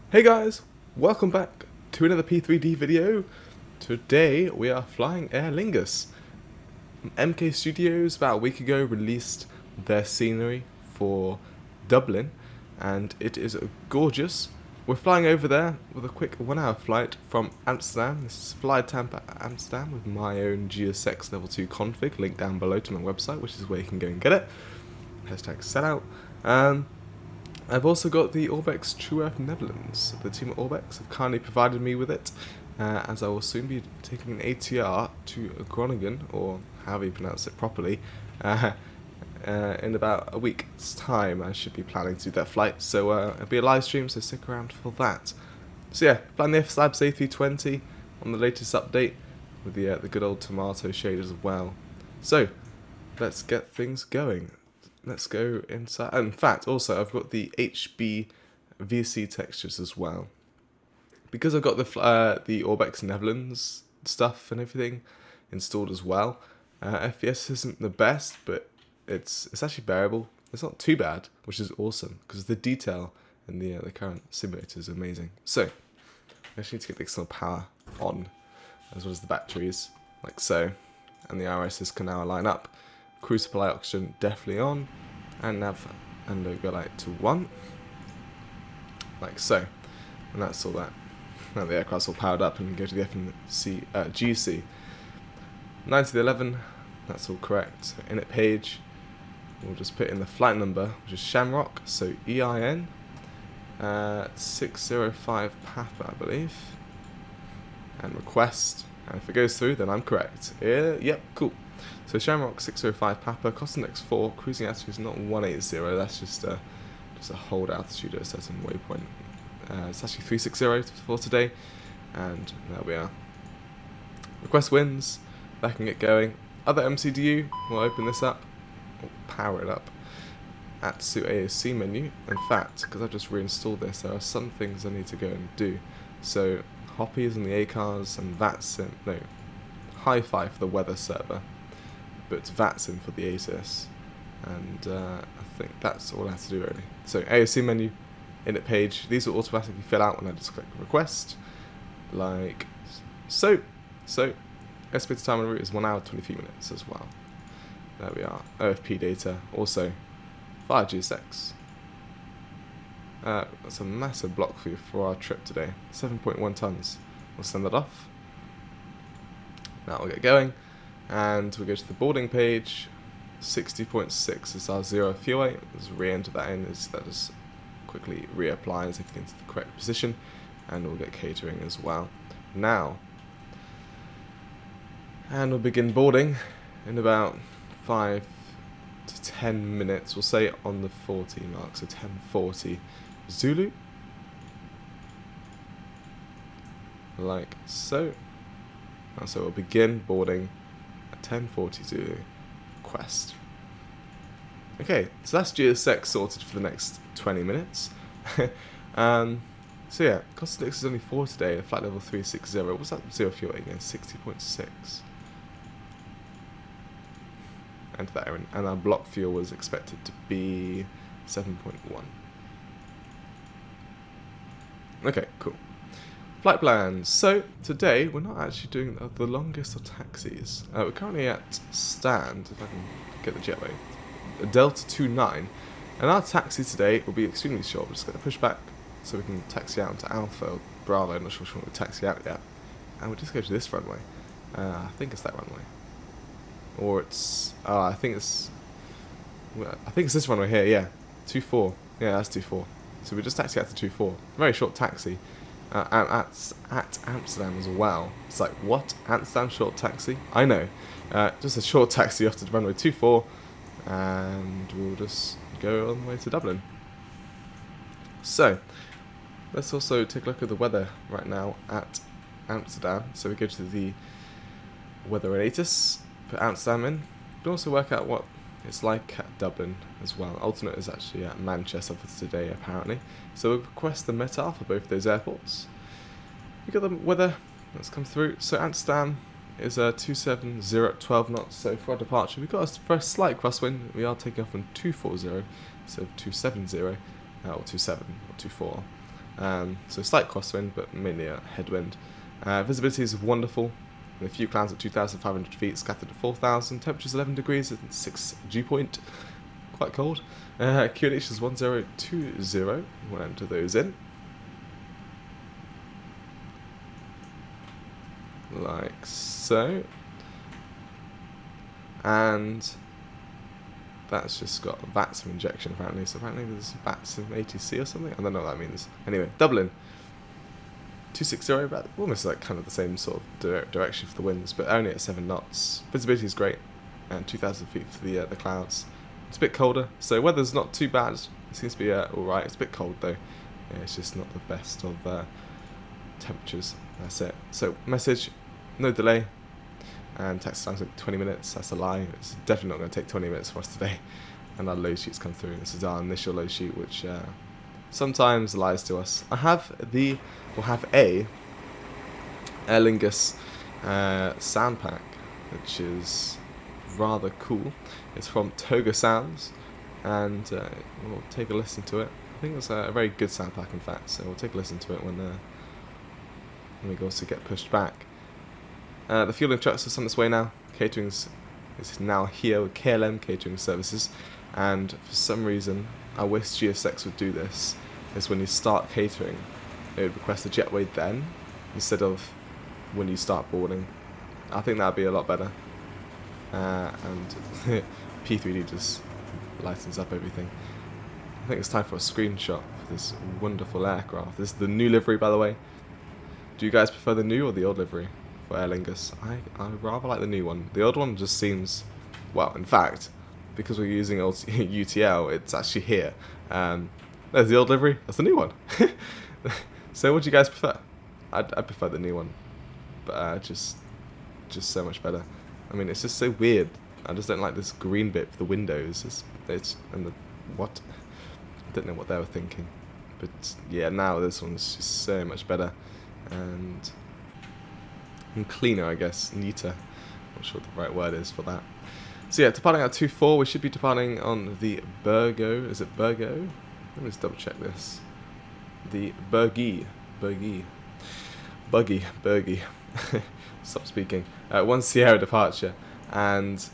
Hey guys, welcome back to another P3D video. Today we are flying Aer Lingus. MKStudios about a week ago released their scenery for Dublin and it is gorgeous. We're flying over there with a quick 1 hour flight from Amsterdam. This is FlyTampa Amsterdam with my own GSX level 2 config, link down below to my website, which is where you can go and get it. Hashtag sellout. I've also got the Orbx True Earth Netherlands. The team at Orbx have kindly provided me with it, as I will soon be taking an ATR to Groningen, or however you pronounce it properly, in about a week's time. I should be planning to do that flight, so it'll be a live stream, so stick around for that. So yeah, flying the FSLabs A320 on the latest update, with the good old tomato shade as well. So, let's get things going. Let's go inside. In fact, also, I've got the HB VC textures as well. Because I've got the Orbx Netherlands stuff and everything installed as well, FPS isn't the best, but it's actually bearable. It's not too bad, which is awesome, because the detail in the current simulator is amazing. So, I actually need to get the external power on, as well as the batteries, like so. And the RSs can now line up. Crew supply oxygen definitely on, and nav and logo light to 1, like so, and that's all that. Now the aircraft's all powered up, and we go to the GC 9011. That's all correct. So init page, we'll just put in the flight number, which is Shamrock, so EIN 605 Papa, I believe, and request. And if it goes through, then I'm correct. Yep, cool. So Shamrock 605 Papa, cost index 4, cruising altitude is not 180, that's just a hold altitude at a certain waypoint. It's actually 360 for today, and there we are. Request wins, that can get going. Other MCDU, we'll open this up, or power it up, at suit AOC menu. In fact, because I've just reinstalled this, there are some things I need to go and do. So Hoppy is in the ACARS, and VAT's in, no, Hifi for the weather server, but VAT's in for the ASIS, and I think that's all I have to do really. So AOC menu, init page, these will automatically fill out when I just click request, like so. So estimated time en route is 1 hour 23 minutes as well. There we are. OFP data, also via GSX. That's a massive block for our trip today, 7.1 tons. We'll send that off. Now we'll get going. And we go to the boarding page. 60.6 is our 0 fuel weight. Let's re-enter that in, that just quickly reapplies everything to the correct position, and we'll get catering as well. Now, and we'll begin boarding in about 5 to 10 minutes. We'll say on the 40 mark, so 10:40 Zulu, like so. And so we'll begin boarding 10:40 Zulu, quest. Okay, so that's GSX sorted for the next 20 minutes. So yeah, cost index is only 4 today, flight level 360. What's that 0 fuel again? 60.6. And that, and our block fuel was expected to be 7.1. Okay, cool. Flight plans. So today we're not actually doing the longest of taxis. We're currently at stand, if I can get the jetway, Delta 29, and our taxi today will be extremely short. We'll just get the pushback so we can taxi out into Alpha or Bravo. I'm not sure which one we'll taxi out yet, and we'll just go to this runway. I think it's that runway, or it's I think it's this runway here. Yeah, 24. Yeah, that's 24. So we just taxi out to 24. Very short taxi. At Amsterdam as well. It's like, what? Amsterdam short taxi? I know. Just a short taxi off to the runway 24, and we'll just go on the way to Dublin. So, let's also take a look at the weather right now at Amsterdam. So we go to the weather analysis, put Amsterdam in. We can also work out what it's like at Dublin as well. Alternate is actually at Manchester for today, apparently. So we'll request the METAR for both those airports. We got the weather that's come through. So Amsterdam is 270 at 12 knots. So for our departure, we've got a slight crosswind. We are taking off on 240 instead of 270, or 27 or 24. So slight crosswind, but mainly a headwind. Visibility is wonderful. A few clouds at 2,500 feet, scattered at 4,000. Temperatures 11 degrees and 6 dew point. Quite cold. QNH is 1020. We'll enter those in. Like so. And that's just got VATSIM injection apparently. So apparently there's VATSIM ATC or something. I don't know what that means. Anyway, Dublin. 260, about almost like kind of the same sort of direction for the winds, but only at 7 knots. Visibility is great, and 2,000 feet for the clouds. It's a bit colder, so weather's not too bad. It seems to be alright. It's a bit cold though. Yeah, it's just not the best of temperatures. That's it. So message, no delay, and text time's like 20 minutes. That's a lie. It's definitely not going to take 20 minutes for us today. And our load sheets come through. This is our initial load sheet, which sometimes lies to us. We'll have a Aer Lingus sound pack, which is rather cool. It's from Toga Sounds, and we'll take a listen to it. I think it's a very good sound pack, in fact, so we'll take a listen to it when we go to get pushed back. The fueling trucks is on its way now. Catering is now here with KLM Catering Services, and for some reason I wish GSX would do this, is when you start catering, it would request a jetway then, instead of when you start boarding. I think that would be a lot better. And P3D just lightens up everything. I think it's time for a screenshot for this wonderful aircraft. This is the new livery, by the way. Do you guys prefer the new or the old livery for Aer Lingus? I rather like the new one. The old one just seems, well, in fact, because we're using old UTL, it's actually here. There's the old livery, that's the new one. So what do you guys prefer? I prefer the new one, but just so much better. I mean, it's just so weird. I just don't like this green bit for the windows. It's and the what? I don't know what they were thinking, but yeah, now this one's just so much better and cleaner, I guess, neater. Not sure what the right word is for that. So yeah, departing at 2-4, we should be departing on the Burgo. Is it Burgo? Let me just double check this. The Buggy. Stop speaking. 1 Sierra departure, and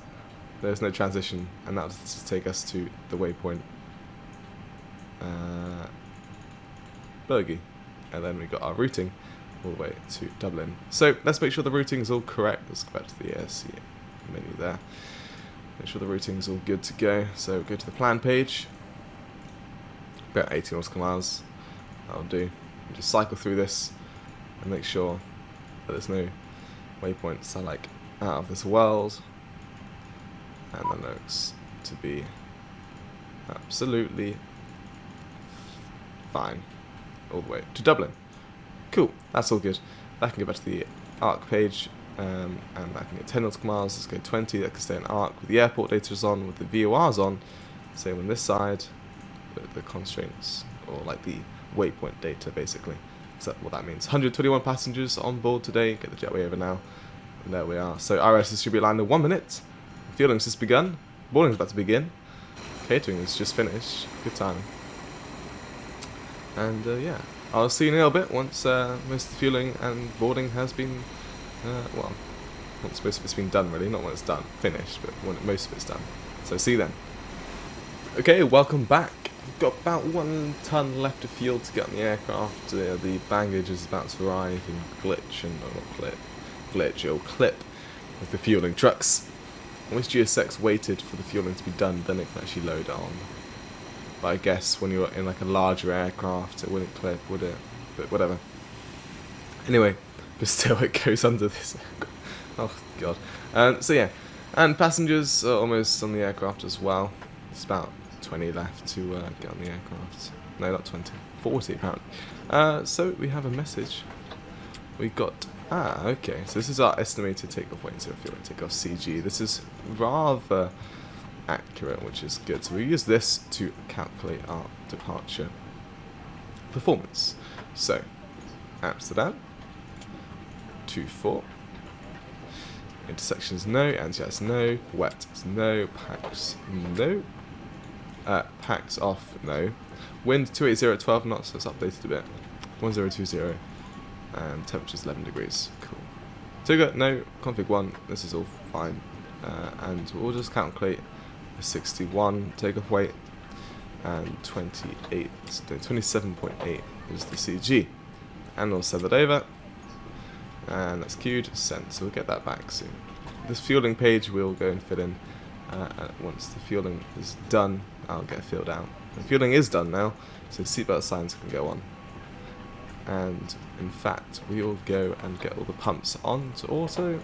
there's no transition, and that'll just take us to the waypoint. Buggy. And then we got our routing all the way to Dublin. So let's make sure the routing is all correct. Let's go back to the ASC menu there. Make sure the routing is all good to go. So go to the plan page. About 80 nautical miles. That'll do. And just cycle through this and make sure that there's no waypoints are like out of this world. And that looks to be absolutely fine all the way to Dublin. Cool, that's all good. That can go back to the ARC page, and that can get 10 nautical miles. Let's go 20. That can stay in ARC with the airport data is on, with the VORs on. Same on this side, the constraints, or like the waypoint data basically. So what that means. 121 passengers on board today. Get the jetway over now. And there we are. So RS should be landing in 1 minute. Fueling's just begun. Boarding's about to begin. Catering is just finished. Good timing. And yeah, I'll see you in a little bit once most of the fueling and boarding has been, well, once most of it's been done really, not when it's done, finished, but when most of it's done. So see you then. Okay, welcome back. We've got about 1 ton left of fuel to get on the aircraft. The baggage is about to arrive and glitch, and it'll clip with the fueling trucks. Once GSX waited for the fueling to be done, then it can actually load on. But I guess when you're in like a larger aircraft, it wouldn't clip, would it? But whatever. Anyway, but still it goes under this. Oh god. So yeah, and passengers are almost on the aircraft as well. It's about 20 left to get on the aircraft. No, not 20. 40 apparently. So we have a message. We got. Okay. So this is our estimated takeoff weight. So if you want to take off CG, this is rather accurate, which is good. So we use this to calculate our departure performance. So Amsterdam 24. Intersections no, anti-ice no, wet is no, packs no, packs off no. Wind 280 at 12 knots, so it's updated a bit. 1020, and temperature's 11 degrees. Cool. Trigger, no. Config 1, this is all fine. And we'll just calculate a 61 takeoff weight, and 27.8 is the CG. And we'll send that over, and that's queued, sent, so we'll get that back soon. This fueling page we'll go and fill in. Once the fueling is done, I'll get it filled out. The fueling is done now, so seatbelt signs can go on. And in fact, we will go and get all the pumps on to auto,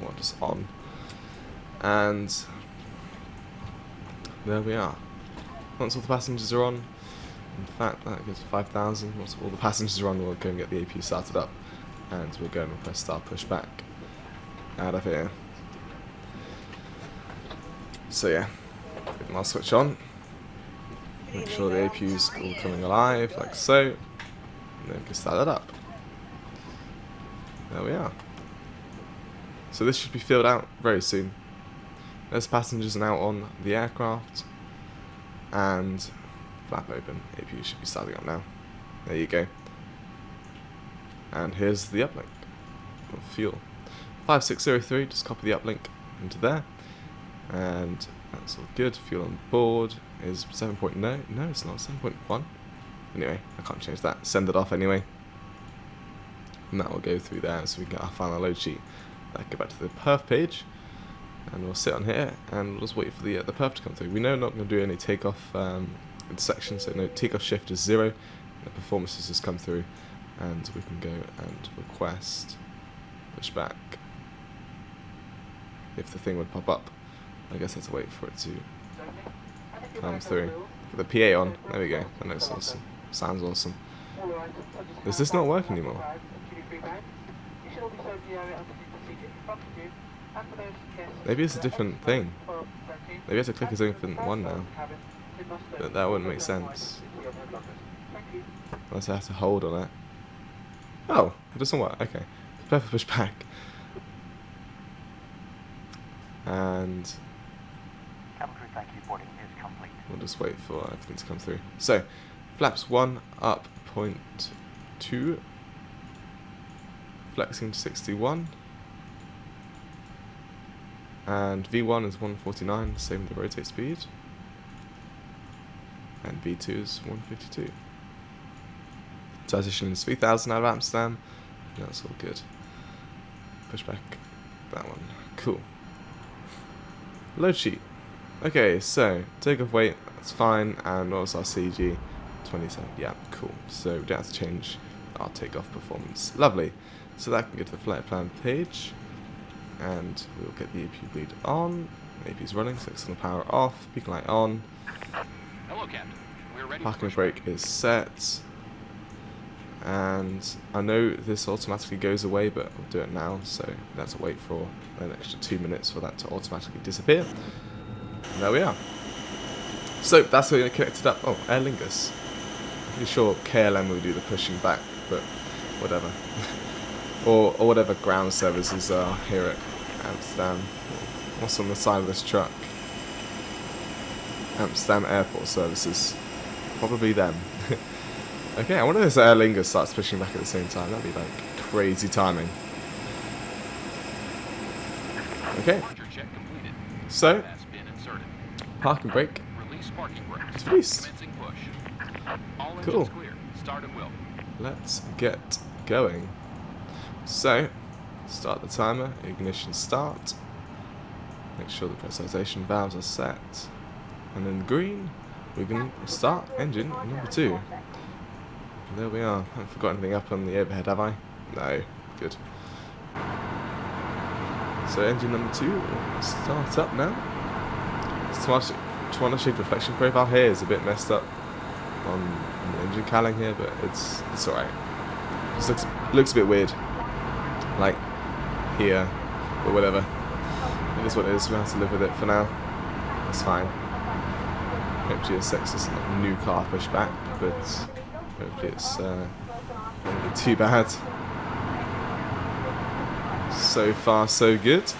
or just on, and there we are. Once all the passengers are on, in fact that goes to 5,000. Once all the passengers are on, we'll go and get the APU started up, and we'll go and request our pushback out of here. So yeah, I'll switch on, make sure the APU's all coming alive, like so, and then we can start it up. There we are. So this should be filled out very soon. There's passengers now on the aircraft, and flap open, APU should be starting up now. There you go. And here's the uplink of fuel. 5603, just copy the uplink into there. And that's all good. Fuel on board is 7.0. No, it's not 7.1. Anyway, I can't change that. Send it off anyway. And that will go through there so we can get our final load sheet. Go back to the perf page. And we'll sit on here and we'll just wait for the perf to come through. We know we're not going to do any takeoff section, so no takeoff shift is 0. The performance has just come through. And we can go and request pushback. If the thing would pop up. I guess I have to wait for it to come through. Put the PA on. There we go. That looks awesome. Sounds awesome. Does this not work anymore? Maybe it's a different thing. Maybe I have to click a different one now. But that wouldn't make sense. Unless I have to hold on it. Oh, it doesn't work. Okay. Prepare for pushback. And we'll just wait for everything to come through. So, flaps 1 up 0.2, flexing to 61, and V1 is 149, same with the rotate speed, and V2 is 152. Transition is 3,000 out of Amsterdam, that's all good. Pushback, that one, cool. Load sheet. Okay, so takeoff weight, that's fine, and also our CG, 27. Yeah, cool. So we don't have to change our takeoff performance. Lovely. So that can go to the flight plan page, and we'll get the APU bleed on. APU's running, so external power off. Beacon light on. Hello, Captain. We're ready. Parking brake is set, and I know this automatically goes away, but we'll do it now. So we have to wait for an extra 2 minutes for that to automatically disappear. And there we are. So that's how we connected up. Oh, Aer Lingus. I'm pretty sure KLM will do the pushing back, but whatever. or whatever ground services are here at Amsterdam. What's on the side of this truck? Amsterdam Airport Services. Probably them. Okay, I wonder if Aer Lingus starts pushing back at the same time. That'd be like crazy timing. Okay. So, parking brake. It's released. Cool. Let's get going. So, start the timer, ignition start. Make sure the pressurization valves are set. And then green, we can start engine number 2. And there we are. I haven't forgotten anything up on the overhead, have I? No. Good. So engine number 2 will start up now. Trying to shade reflection profile here is a bit messed up on the engine cowling here, but it's alright. Just looks a bit weird, like here, but whatever. It is what it is. We have to live with it for now. That's fine. Hope GS6 is a new car pushback, but hopefully it's not going to be too bad. So far, so good.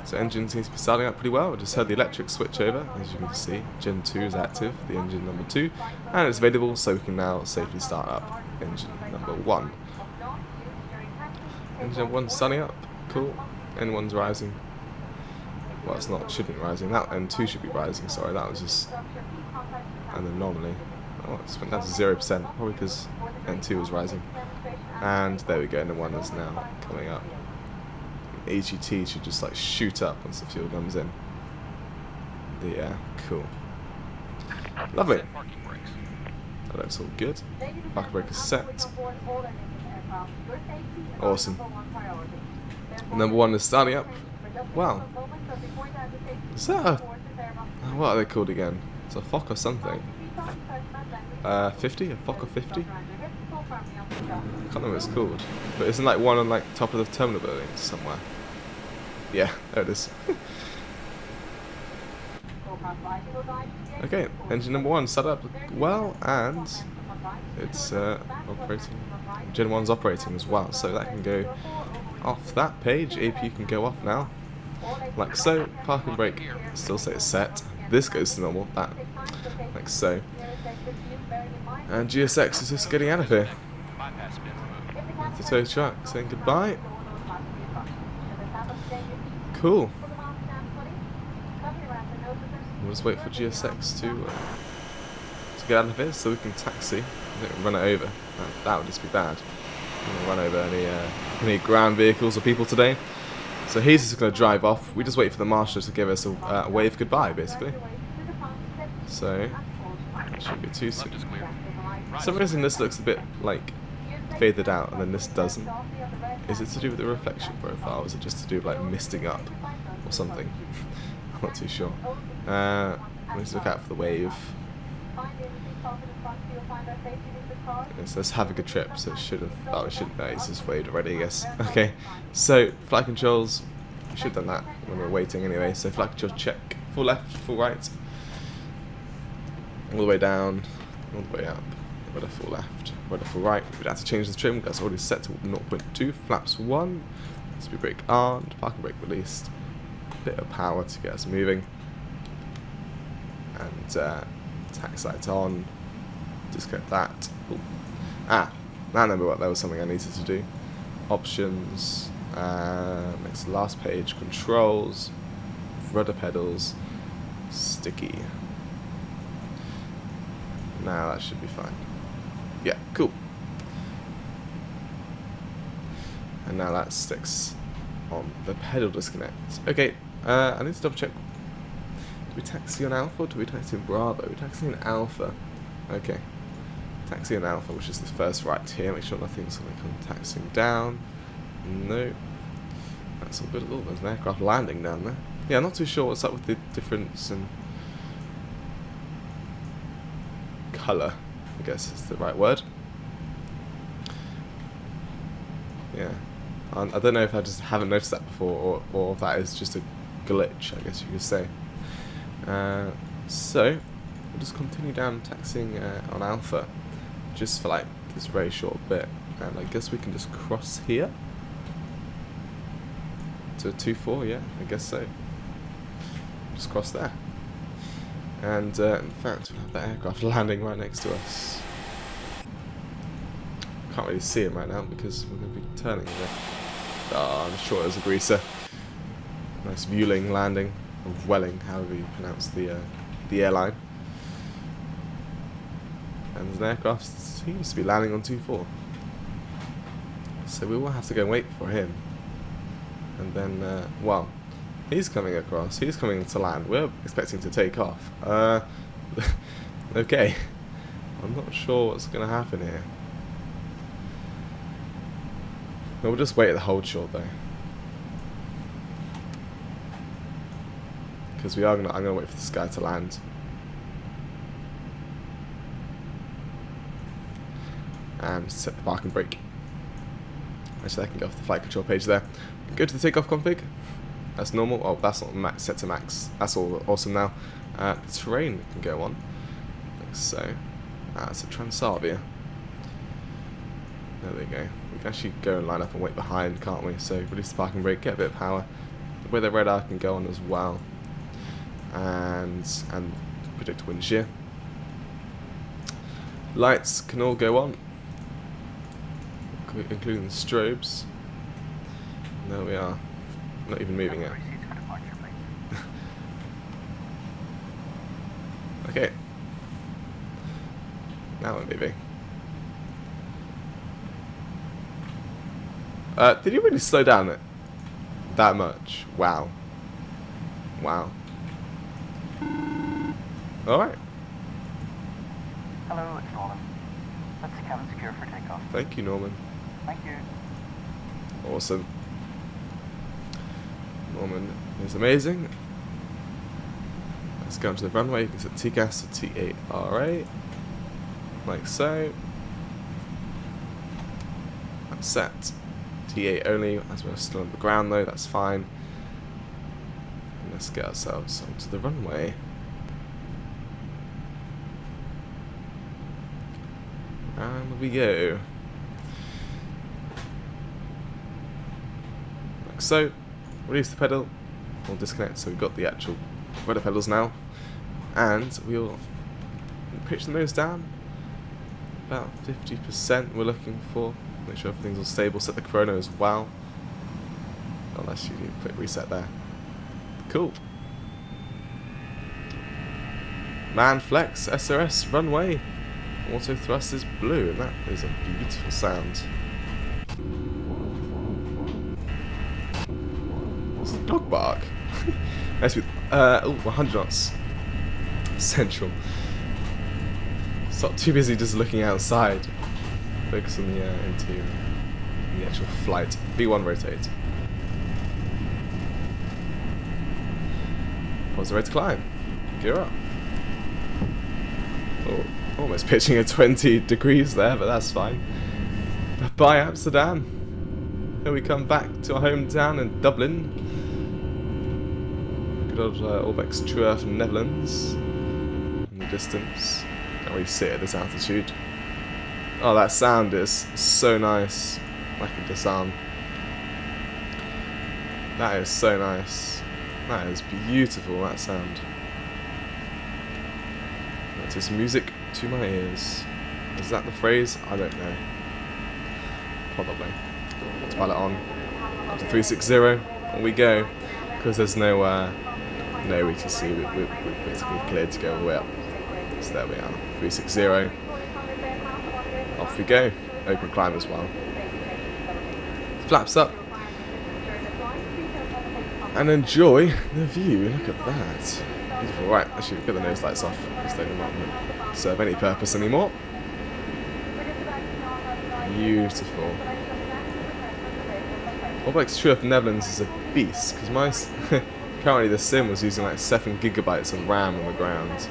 So engine seems to be starting up pretty well. I just heard the electric switch over, as you can see. Gen 2 is active, the engine number 2, and it's available, so we can now safely start up engine number 1. Engine number 1 starting up, cool. N1's rising. Well, it's not, shouldn't be rising. That N2 should be rising, sorry, that was just an anomaly. Oh, it's went down to 0%, probably because N2 was rising. And there we go, N1 is now coming up. AGT should just like shoot up once the fuel comes in. Yeah, cool. Lovely. That looks all good. Parking brake is set. Awesome. Number 1 is starting up. Wow. Is that a... what are they called again? It's a FOC or something. 50? A FOC or 50? I can't remember what it's called. But isn't like one on like top of the terminal building somewhere? Yeah, there it is. Okay, engine number 1 set up well, and it's operating. Gen 1's operating as well, so that can go off that page. AP can go off now, like so. Parking brake still says set. This goes to normal. That, like so. And GSX is just getting out of here. The tow truck saying goodbye. Cool. We'll just wait for GSX to get out of here so we can taxi. Don't run it over. That would just be bad. Run over any ground vehicles or people today. So he's just going to drive off. We just wait for the marshal to give us a wave goodbye, basically. So that shouldn't be too soon. For some reason this looks a bit like faded out, and then this doesn't. Is it to do with the reflection profile, or is it just to do with like misting up or something? I'm not too sure. Let's look out for the wave. It says have a good trip, so it should have. Oh, it shouldn't. No, it's just waved already, I guess. Okay, so flight controls. We should have done that when we were waiting anyway. So flight control check. Full left, full right. All the way down, all the way up. Rudder full left, rudder full right. We'd have to change the trim. That's already set to 0.2. Flaps 1. Speed brake armed. Parking brake released. Bit of power to get us moving. And tax lights on. Disconnect that. Ooh. I remember what there was something I needed to do. Options. Next to the last page. Controls. Rudder pedals. Sticky. Now that should be fine. Yeah, cool. And now that sticks on the pedal disconnect. Okay, I need to double check. Do we taxi on Alpha or do we taxi in Bravo? We taxi in Alpha. Okay. Taxi in Alpha, which is the first right here. Make sure nothing's going to come taxiing down. No. That's all good at all. There's an aircraft landing down there. Yeah, I'm not too sure what's up with the difference in colour, I guess is the right word. Yeah. I don't know if I just haven't noticed that before, or if that is just a glitch, I guess you could say. So, we'll just continue down taxiing on Alpha, just for like this very short bit. And I guess we can just cross here to 2-4, yeah, I guess so. Just cross there. And in fact, we'll have that aircraft landing right next to us. Can't really see him right now because we're going to be turning a bit. Oh, I'm sure it was a greaser. Nice Vueling landing, or Welling, however you pronounce the airline. And an aircraft seems to be landing on 2-4. So we will have to go and wait for him. And then, well, he's coming across. He's coming to land. We're expecting to take off. Okay. I'm not sure what's going to happen here. We'll just wait at the hold short though, because I'm gonna wait for this guy to land. And set the parking brake. Actually, I can go off the flight control page there. Go to the takeoff config. That's normal. Oh, that's not set to max. That's all awesome now. The terrain can go on. Like so. That's a Transavia. There we go. We can actually go and line up and wait behind, can't we? So release the parking brake, get a bit of power. where the radar can go on as well, and predict wind shear. Lights can all go on, including the strobes. There we are. Not even moving it. Okay. Now we're moving. Did you really slow down it that much? Wow. Wow. Alright. Hello, it's Norman. Let's cabin secure for takeoff. Thank you, Norman. Thank you. Awesome. Norman is amazing. Let's go onto the runway. You can set TCAS to T8RA. Like so. That's set. T8 only, as we're still on the ground though, that's fine. And let's get ourselves onto the runway. And we go. Like so. Release the pedal. We'll disconnect so we've got the actual rudder pedals now. And we'll pitch the nose down. About 50% we're looking for. Make sure everything's all stable. Set the chrono as well. Unless you need to click reset there. Cool. Man flex SRS runway. Auto thrust is blue, and that is a beautiful sound. What's the dog bark? Nice with 100 knots. Central. Stop too busy just looking outside. Focus on the interior, the actual flight. V1 rotate. Pause the rate to climb. Gear up. Oh, almost pitching at 20 degrees there, but that's fine. Bye Amsterdam. Here we come back to our hometown in Dublin. Good old Orbx True Earth Netherlands. In the distance. Can't really see it at this altitude. Oh, that sound is so nice. Like a disarm. That is so nice. That is beautiful, that sound. That is music to my ears. Is that the phrase? I don't know. Probably. Let's pilot on. Up to 360. And we go. Because there's no way to see. We're basically cleared to go all the way up. So there we are. 360. Off we go. Open climb as well. Flaps up. And enjoy the view. Look at that. Beautiful. Right, actually get the nose lights off. Because they do not serve any purpose anymore. Beautiful. Orbx True Earth Netherlands is a beast. Because my currently the sim was using like 7 gigabytes of RAM on the ground.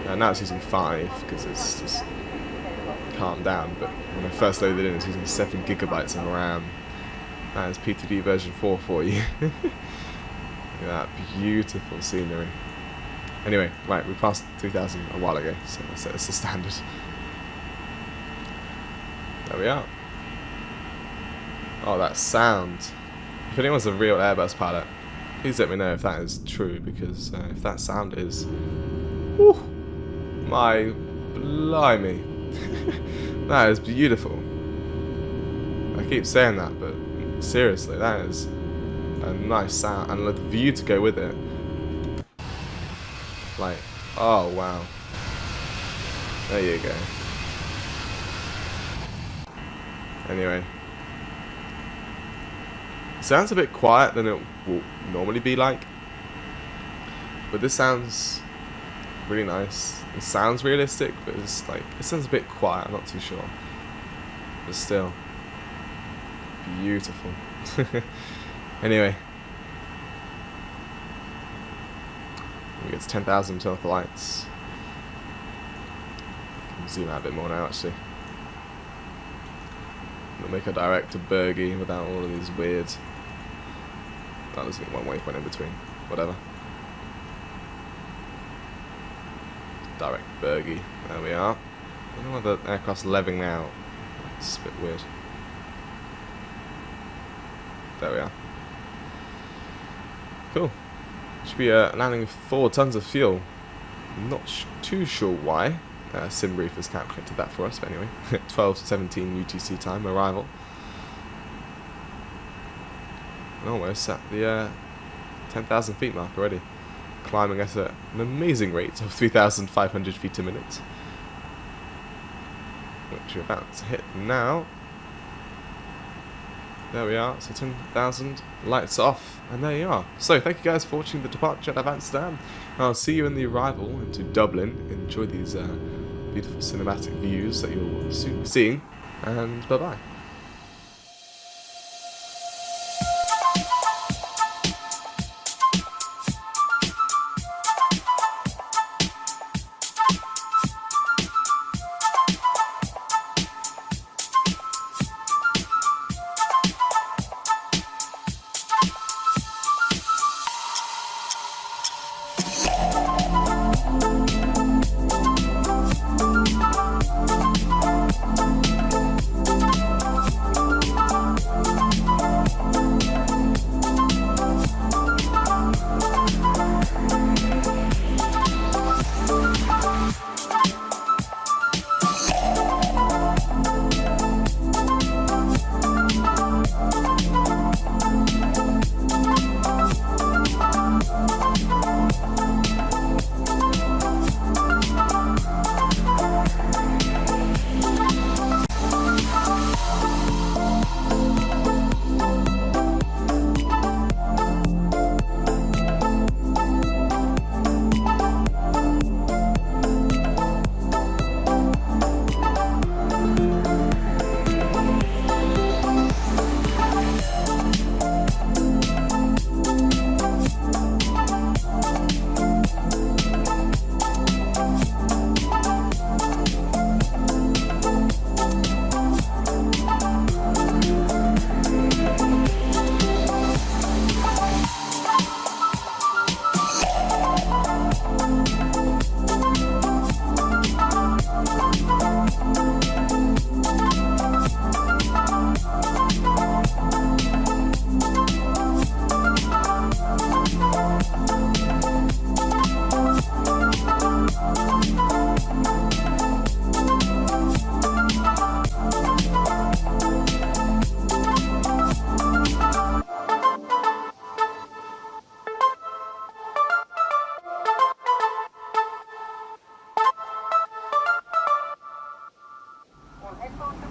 Now it's using 5 because it's just calmed down, but when I first loaded in, it's using 7 gigabytes of RAM. That is P3D version 4 for you. Look at that beautiful scenery. Anyway, right, we passed 3,000 a while ago, so that's the standard. There we are. Oh, that sound. If anyone's a real Airbus pilot, please let me know if that is true, because if that sound is... Whew, my blimey. That is beautiful. I keep saying that, but seriously, that is a nice sound, and the view to go with it. Like, oh wow. There you go. Anyway. It sounds a bit quiet than it will normally be like. But this sounds really nice. It sounds realistic, but it's like, it sounds a bit quiet, I'm not too sure. But still. Beautiful. Anyway. We get to 10,000, turn off the lights. Can zoom out a bit more now actually. We'll make a direct to Bergy without all of these weird... Oh, there's one waypoint in between. Whatever. Direct Bergy. There we are. I don't know why the aircraft's leveling out. It's a bit weird. There we are. Cool. Should be landing 4 tons of fuel. Not too sure why. SimBrief has calculated that for us, but anyway. 12 to 17 UTC time, arrival. Almost at the 10,000 feet mark already. Climbing at an amazing rate of 3,500 feet a minute. Which we're about to hit now. There we are, so 10,000, lights off, and there you are. So, thank you guys for watching the departure of Amsterdam. I'll see you in the arrival into Dublin. Enjoy these beautiful cinematic views that you'll soon be seeing, and bye-bye.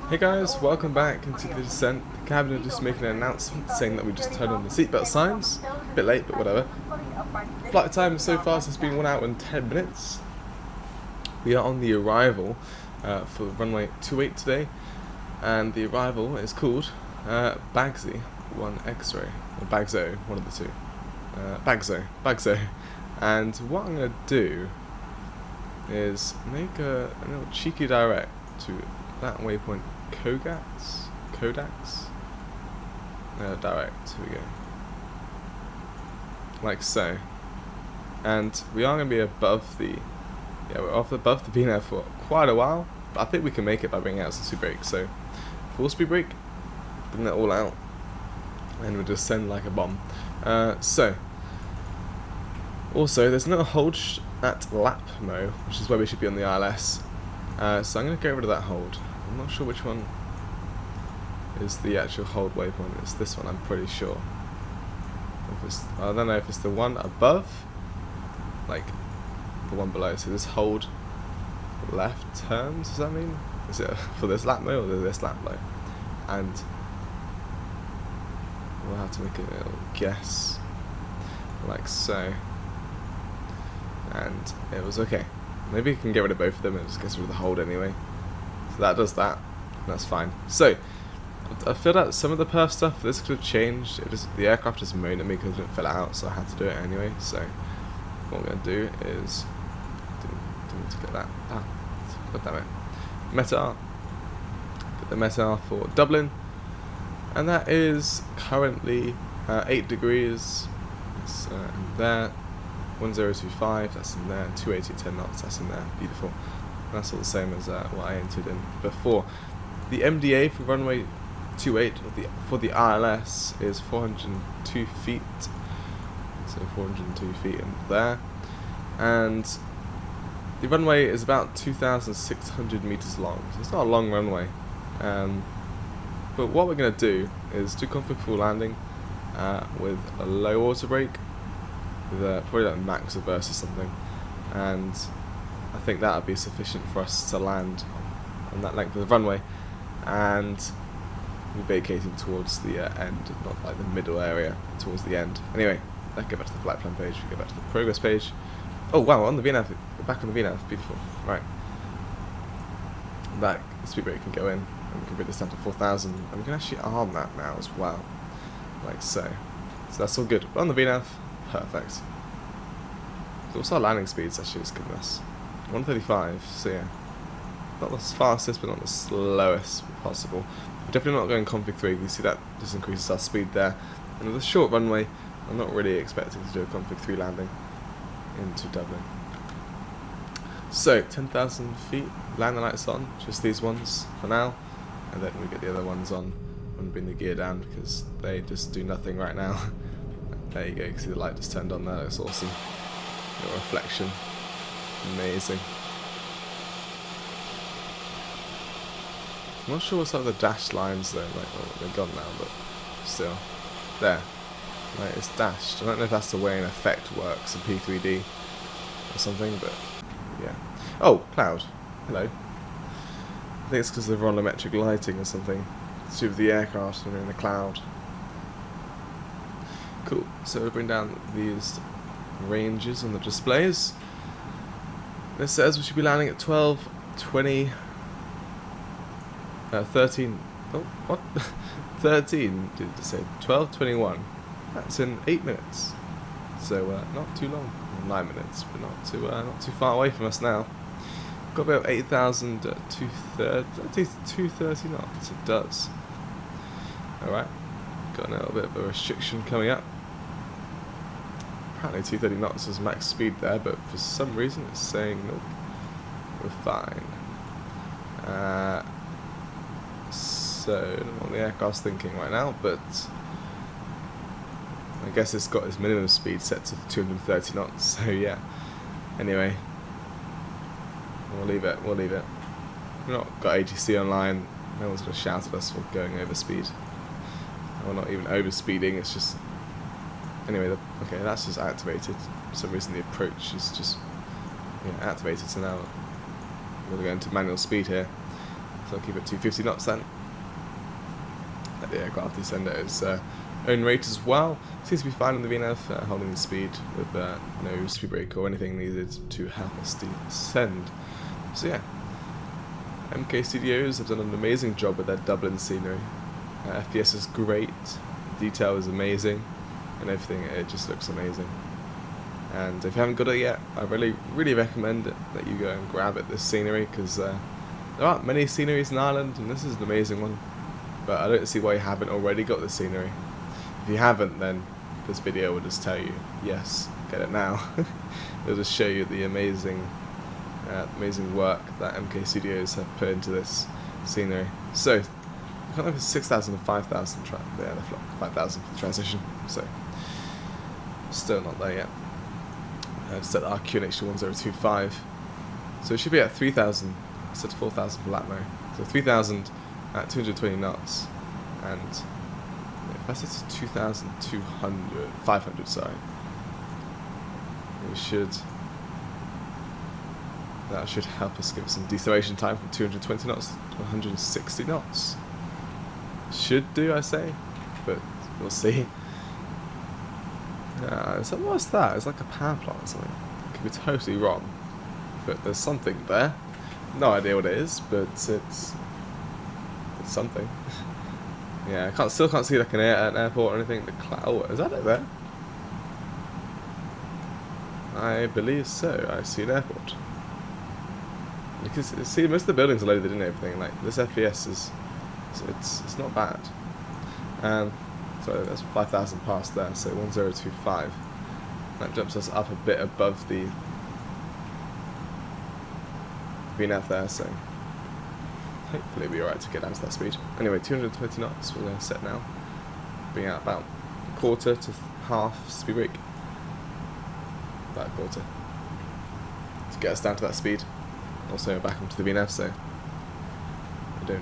Hey guys, welcome back into the descent. The cabin are just making an announcement saying that we just turned on the seatbelt signs. A bit late, but whatever. Flight time so far has been 1 hour and 10 minutes. We are on the arrival for runway 28 today, and the arrival is called Bagzy 1 X-ray, or Bagzo, one of the two. Bagzo. And what I'm going to do is make a little cheeky direct to that waypoint Kodaks? Direct, here we go. Like so. And we are going to be above the, we're above the VNAV for quite a while, but I think we can make it by bringing out some speed brake. So, full speed brake, bring that all out, and we'll just send like a bomb. Also, there's no hold at lap mode, which is where we should be on the ILS. So I'm going to get rid of that hold. I'm not sure which one is the actual hold waypoint. It's this one, I'm pretty sure. I don't know if it's the one above, like the one below. So this hold left turns, does that mean? Is it for this lap mode or this lap mode? And we'll have to make a little guess, like so. And it was okay. Maybe you can get rid of both of them and just get rid of the hold anyway. So that does that. That's fine. So, I filled out some of the perf stuff. This could have changed. The aircraft just moaned at me because it didn't fill it out, so I had to do it anyway. So, what we're going to do is... Didn't get that. God damn it. METAR. Get the METAR for Dublin. And that is currently 8 degrees. It's in there. 1025, that's in there. 280 at 10 knots, that's in there. Beautiful. And that's all the same as what I entered in before. The MDA for runway 28 for the ILS is 402 feet. So 402 feet in there. And the runway is about 2,600 meters long, so it's not a long runway. But what we're going to do is do config full landing with a low auto brake, with probably like max reverse or something, and I think that would be sufficient for us to land on that length of the runway, and we're vacating towards the end, not like the middle area, towards the end. Anyway, let's go back to the flight plan page, we go back to the progress page. Oh wow, on the VNAV, back on the VNAV, beautiful. Right, that speed brake can go in, and we can bring this down to 4,000, and we can actually arm that now as well, like so. So that's all good. But on the VNAV, perfect. Also our landing speeds actually is giving us 135, so yeah, not the fastest but not the slowest possible. We're definitely not going config 3, you see that just increases our speed there. And with a short runway, I'm not really expecting to do a config 3 landing into Dublin. So 10,000 feet, land the lights on, just these ones for now, and then we get the other ones on and bring the gear down because they just do nothing right now. There you go, you can see the light just turned on there, it's awesome. Little reflection, amazing. I'm not sure what's up with the dashed lines though, like, well, they're gone now, but still, there. Right, it's dashed. I don't know if that's the way an effect works in P3D or something, but yeah. Oh, cloud. Hello. I think it's because of the volumetric lighting or something. It's to do with the aircraft when they're in the cloud. Cool. So we'll bring down these ranges on the displays. It says we should be landing at 12:20. 13. Oh, what? 13. Did it say 12:21? That's in 8 minutes. So not too long. 9 minutes, but not too far away from us now. Got about 8,000 at 230 knots. It does. All right. Got a little bit of a restriction coming up. Apparently 230 knots is max speed there, but for some reason it's saying nope, we're fine. So I don't know what the aircraft's thinking right now, but I guess it's got its minimum speed set to 230 knots, so yeah. Anyway, we'll leave it. We've not got ATC online, no one's going to shout at us for going over speed. We're not even over speeding, it's just... Anyway, okay, that's just activated. For some reason the approach is just activated, so now we're going to go into manual speed here. So I'll keep it 250 knots then. Let the aircraft descend at its own rate as well. Seems to be fine on the VNAV, holding the speed with no speed brake or anything needed to help us descend. So yeah, MKStudios have done an amazing job with their Dublin scenery. FPS is great, detail is amazing, and everything, it just looks amazing. And if you haven't got it yet, I really recommend it, that you go and grab it, this scenery, because there aren't many sceneries in Ireland, and this is an amazing one. But I don't see why you haven't already got the scenery. If you haven't, then this video will just tell you, yes, get it now. It'll just show you the amazing work that MKStudios have put into this scenery. So, I can't know if it's 6,000 or 5,000, yeah, 5,000 for the transition, so still not there yet. I just set the RQNH to 1025, so it should be at 3,000, I set 4,000 for Latmo, so 3,000 at 220 knots, and if I set to 500, sorry, that should help us give some deceleration time from 220 knots to 160 knots. Should do, I say, but we'll see. What's that? It's like a power plant or something. I could be totally wrong, but there's something there. No idea what it is, but it's something. Yeah, I still can't see like an airport or anything. The cloud, is that it there? I believe so. I see an airport. Because see, most of the buildings are loaded in and everything. Like this FPS is, it's not bad. So that's 5,000 past there. So 1025. That jumps us up a bit above the VNAV there. So hopefully it'll be alright to get down to that speed. Anyway, 220 knots we're going to set now. Being out about a quarter to half speed brake. that quarter to get us down to that speed. Also back onto the VNF, so we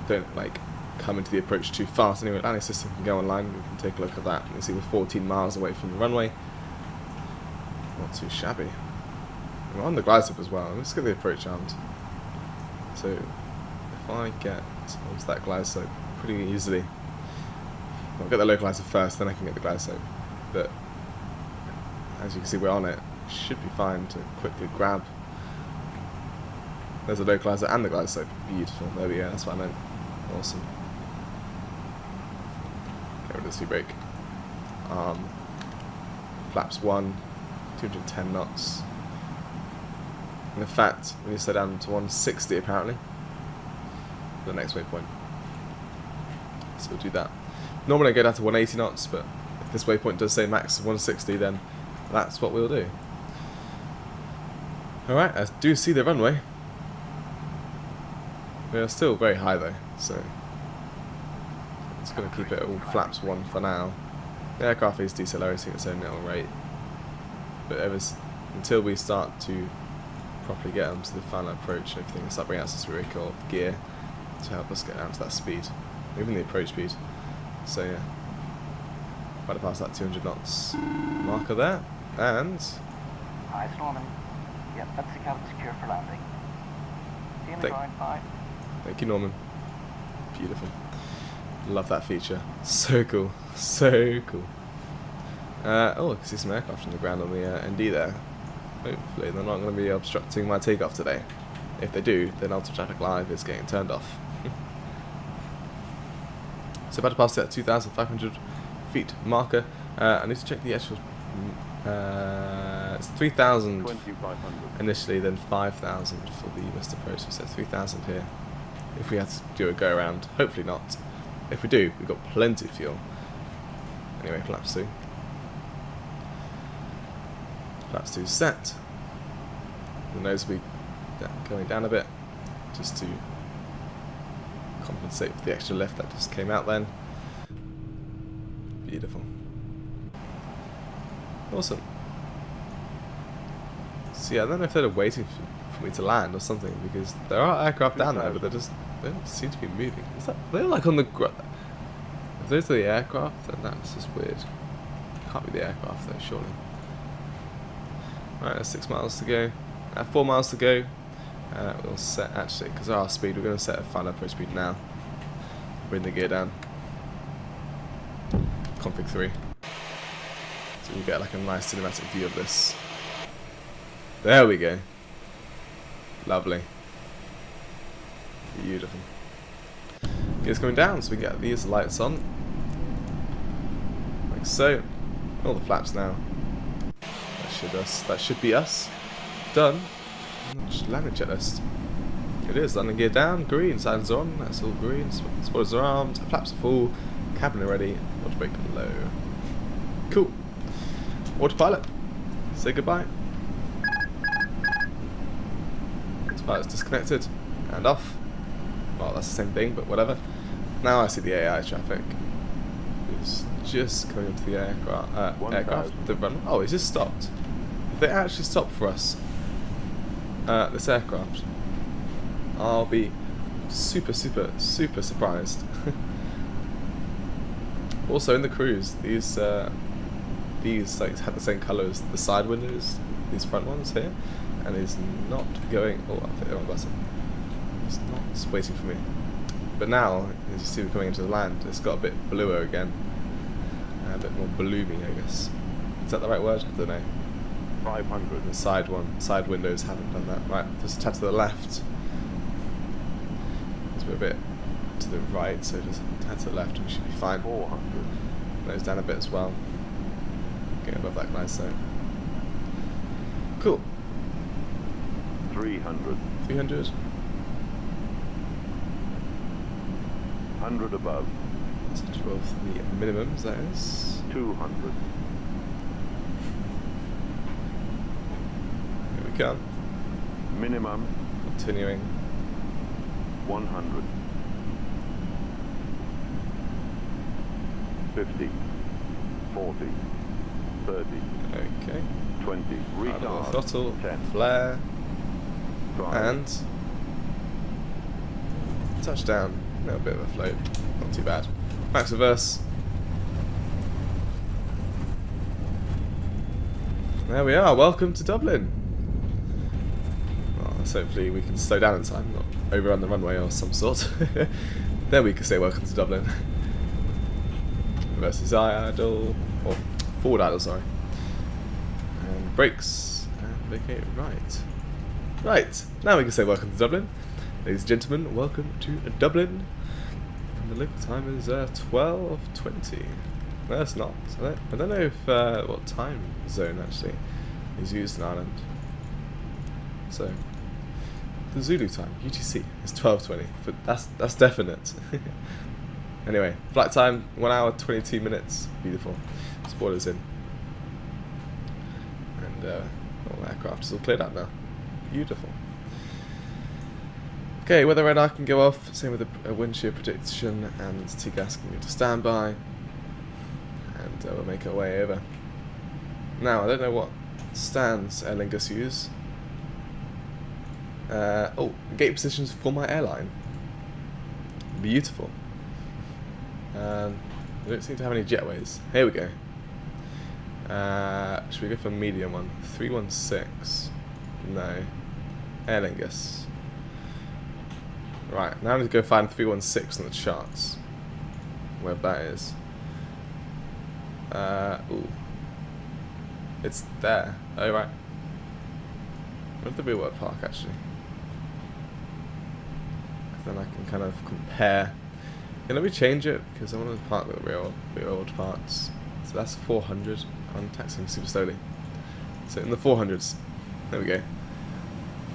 don't like come into the approach too fast. Anyway, landing system can go online. We can take a look at that. You can see we're 14 miles away from the runway. Not too shabby. We're on the glide slope as well. Let's get the approach armed. So if I get onto that glide slope pretty easily, I'll get the localizer first, then I can get the glide slope. But as you can see, we're on it. Should be fine to quickly grab. There's the localizer and the glide slope. Beautiful. There we go. That's what I meant. Awesome. Get rid of the speed brake. Flaps 1, 210 knots. And in fact, we need to slow down to 160 apparently for the next waypoint. So we'll do that. Normally I go down to 180 knots, but if this waypoint does say max 160, then that's what we'll do. Alright, I do see the runway. We are still very high though, so it's going to keep it all flaps 1 for now. The aircraft is decelerating at its own little rate, but until we start to properly get onto the final approach and everything, start bringing out some spherical gear to help us get down to that speed, even the approach speed. So yeah, right to pass that 200 knots marker there, and Hi, it's Norman. Yep, that's the cabin secure for landing. See you in the ground, bye. Thank you, Norman. Beautiful. Love that feature. So cool. So cool. Oh, I can see some aircraft on the ground on the ND there. Hopefully they're not going to be obstructing my takeoff today. If they do, then Ultra Traffic Live is getting turned off. So about to pass that 2,500 feet marker. I need to check the actual... it's 3,000 initially, then 5,000 for the missed approach. So 3,000 here. If we had to do a go around, hopefully not. If we do, we've got plenty of fuel. Anyway, flaps 2. Flaps 2 set. The nose will be going down a bit, just to compensate for the extra lift that just came out then. Beautiful. Awesome. So yeah, I don't know if they're waiting for me to land or something, because there are aircraft down there, but they don't seem to be moving. Is that, they're like on the ground. If those are the aircraft, then that's just weird. Can't be the aircraft though, surely. Right, there's 6 miles to go. 4 miles to go. We'll set, actually, because of our speed, we're going to set a final approach speed now. Bring the gear down. Config 3. So you get like a nice cinematic view of this. There we go. Lovely. Beautiful. Gear's coming down, so we get these lights on. Like so. All the flaps now. That should be us. Done. Just landing checklist. It is. Landing gear down. Green. Signs are on. That's all green. Spoilers are armed. Flaps are full. Cabin are ready. Water brake low. Cool. Autopilot. Say goodbye. Autopilot's disconnected. And off. Well, that's the same thing, but whatever. Now I see the AI traffic. It's just coming into the aircraft. The run. Oh, it's just stopped. If they actually stop for us, this aircraft, I'll be super surprised. Also in the cruise, these like have the same colour as the side windows, these front ones here, and it's not going. Oh, I'll click the wrong button. It's not waiting for me. But now, as you see, we're coming into the land. It's got a bit bluer again, a bit more bloomy, I guess. Is that the right word? I don't know. 500. The side windows haven't done that. Right, just a tad to the left. Because we're a bit to the right, so just a tad to the left and we should be fine. 400. Nose down a bit as well. Getting above that glide zone. Cool. 300. 300. 100 above. That's 12 the minimums, that is. 200. Here we go. Minimum. Continuing. 100. 50. 40. 30, Okay. 20, Out of the retard, throttle, 10, flare, 5, and touchdown. A little bit of a float, not too bad. Max reverse. There we are, welcome to Dublin. Well, so hopefully we can slow down in time, not overrun the runway or some sort. Then we can say welcome to Dublin. Versus idle, or forward idle, sorry. And brakes, and vacate right. Right, now we can say welcome to Dublin. Ladies and gentlemen, welcome to Dublin. And the local time is 12:20. No, it's not. I don't know if what time zone actually is used in Ireland. So the Zulu time, UTC, is 12:20. But that's definite. Anyway, flight time 1 hour 22 minutes. Beautiful. Spoilers in. And all the aircraft is all cleared up now. Beautiful. Okay, weather radar can go off. Same with the wind shear prediction, and TGAS can go to standby. And we'll make our way over. Now, I don't know what stands Aer Lingus use. Oh, gate positions for my airline. Beautiful. We don't seem to have any jetways. Here we go. Should we go for a medium one? 316. No. Aer Lingus. Right, now I need to go find 316 on the charts. Wherever that is. Ooh. It's there. Oh, right. Where's the real world park, actually? Then I can kind of compare. Yeah, let me change it, because I want to park with the real world parts. So that's 400. I'm taxing super slowly. So in the 400s. There we go.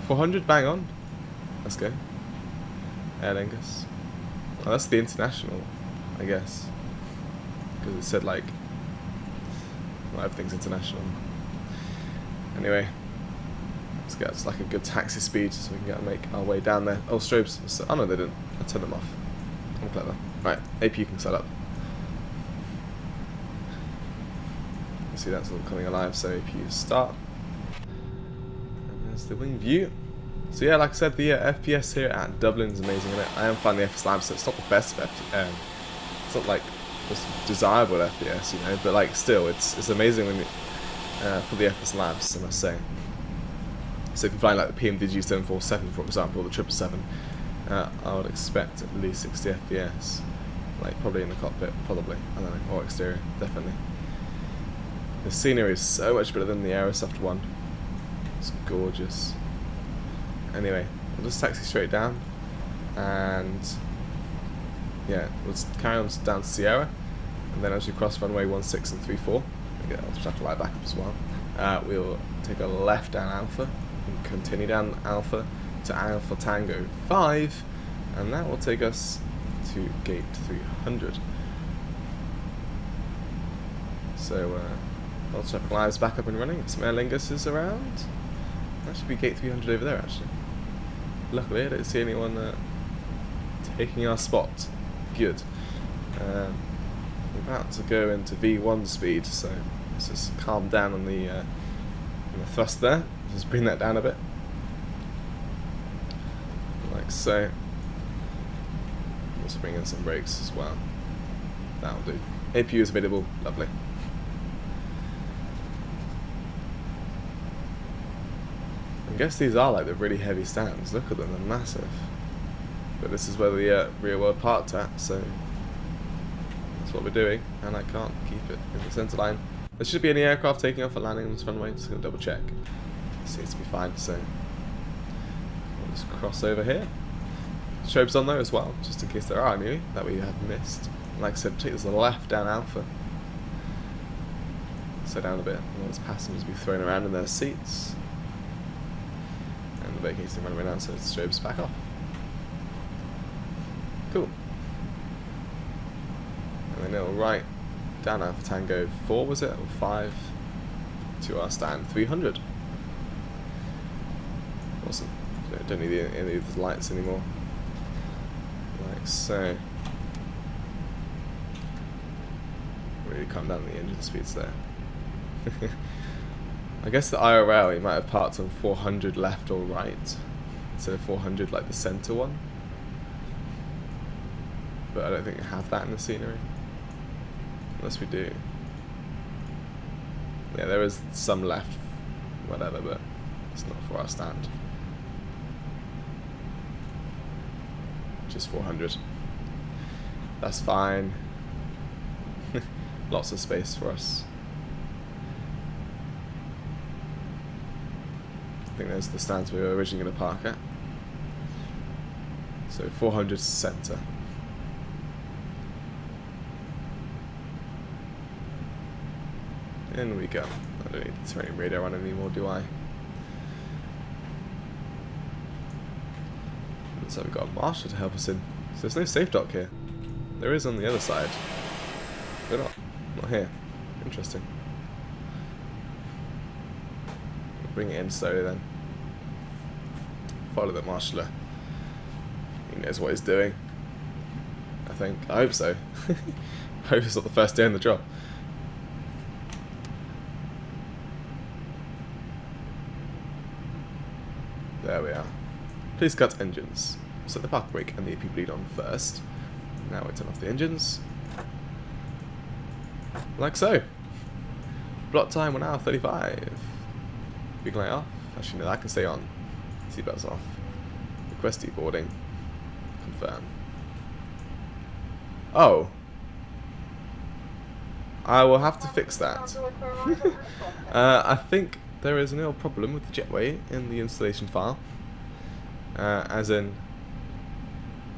400, bang on. Let's go. Aer Lingus. Oh, that's the international, I guess. Because it said, like, well, everything's international. Anyway, let's get it's like a good taxi speed so we can make our way down there. Oh, strobes. Oh no, they didn't. I turned them off. I'm clever. Right, APU can set up. You see that's all coming alive, so APU start. And there's the wing view. So yeah, like I said, the FPS here at Dublin is amazing, and I am finding the FSLabs, so it's not the best of FPS. It's not like most desirable FPS, you know, but like still, it's amazing when for the FSLabs, I must say. So if you fly like the PMDG 747, for example, or the 777, I would expect at least 60 FPS, like probably in the cockpit, probably, I don't know, or exterior, definitely. The scenery is so much better than the Aerosoft one. It's gorgeous. Anyway, we'll just taxi straight down, and yeah, we'll just carry on down to Sierra, and then as we cross runway 16 and 34, I'll just have to lie back up as well, we'll take a left down Alpha, and continue down Alpha to Alpha Tango 5, and that will take us to gate 300. So, all traffic lights back up and running, some Aer Lingus is around. That should be gate 300 over there, actually. Luckily, I don't see anyone taking our spot. Good. We're about to go into V1 speed, so let's just calm down on the thrust there. Just bring that down a bit. Like so. Also bring in some brakes as well. That'll do. APU is available. Lovely. I guess these are like the really heavy stands. Look at them, they're massive. But this is where the real world parked at, so that's what we're doing. And I can't keep it in the centre line. There should be any aircraft taking off or landing on this runway. Just gonna double check. Seems to be fine, so we'll just cross over here. Strobes on there as well, just in case there are any that we have missed. Like I said, take this left down Alpha. Slow down a bit. All those passengers be thrown around in their seats. And the vacating runway now, so strobes back off. Cool. And then it'll right down Alpha Tango 4, was it? Or 5? To our stand 300. Awesome. Don't need any of the lights anymore. Like so. Really calm down the engine speeds there. I guess the IRL, you might have parked on 400 left or right instead of 400 like the center one. But I don't think we have that in the scenery. Unless we do. Yeah, there is some left, whatever, but it's not for our stand. Just 400. That's fine. Lots of space for us. I think there's the stands we were originally going to park at. So 400 center. In we go. I don't need the terrain radar on anymore, do I? So we've got a marshal to help us in. So there's no safe dock here. There is on the other side. They're not here. Interesting. We'll bring it in slowly then. Follow the marshaller. He knows what he's doing. I think. I hope so. I hope it's not the first day on the job. There we are. Please cut engines. Set the park brake and the AP bleed on first. Now we turn off the engines. Like so. Block time 1 hour 35. Big light off. Actually no, that can stay on. Seatbelts off. Request deboarding. Confirm. Oh. I will have to fix that. I think there is no problem with the jetway in the installation file. As in,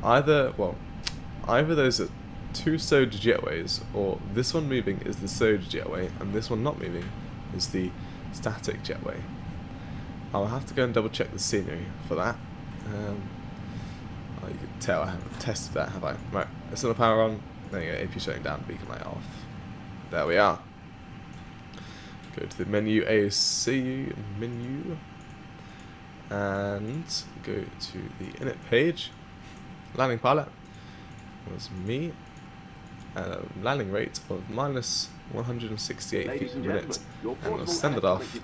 either those are two soda jetways, or this one moving is the soda jetway, and this one not moving is the static jetway. I'll have to go and double check the scenery for that. Oh, you can tell I haven't tested that, have I? Right, let's turn the power on. There you go, AP shutting down, beacon light off. There we are. Go to the menu, AOC menu, and go to the init page. Landing pilot was me, and a landing rate of minus 168 feet per minute, and we'll send it off.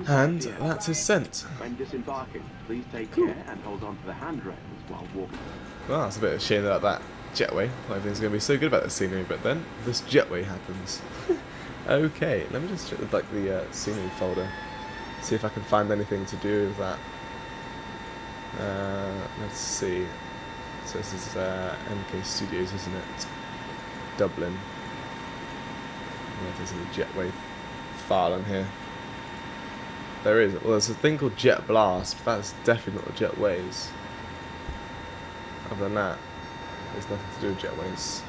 And that is sent. When disembarking, please take care and hold on to the handrails while walking. Well, it's a bit of a shame about that jetway. Everything's going to be so good about the scenery, but then this jetway happens. Okay, let me just check the scenery folder, see if I can find anything to do with that. Let's see. So this is MKStudios, isn't it? Dublin. I don't know if there's any jetway file on here. There is. Well, there's a thing called Chillblast, but that's definitely not the jetways. Other than that, there's nothing to do with jetways.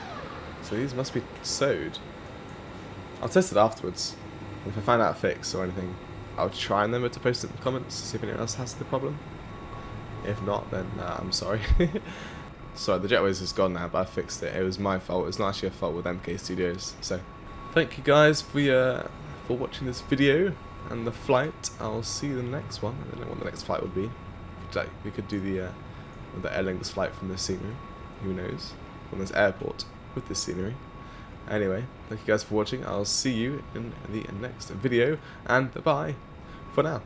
So these must be sewed. I'll test it afterwards. If I find out a fix or anything, I'll try and remember to post it in the comments to see if anyone else has the problem. If not, then I'm sorry. Sorry, the jetways is gone now, but I fixed it. It was my fault. It's not actually a fault with MKStudios. So, thank you guys for watching this video and the flight. I'll see you in the next one. I don't know what the next flight would be. We could do the Aer Lingus flight from this scenery. Who knows? From this airport with this scenery. Anyway, thank you guys for watching. I'll see you in the next video, and bye for now.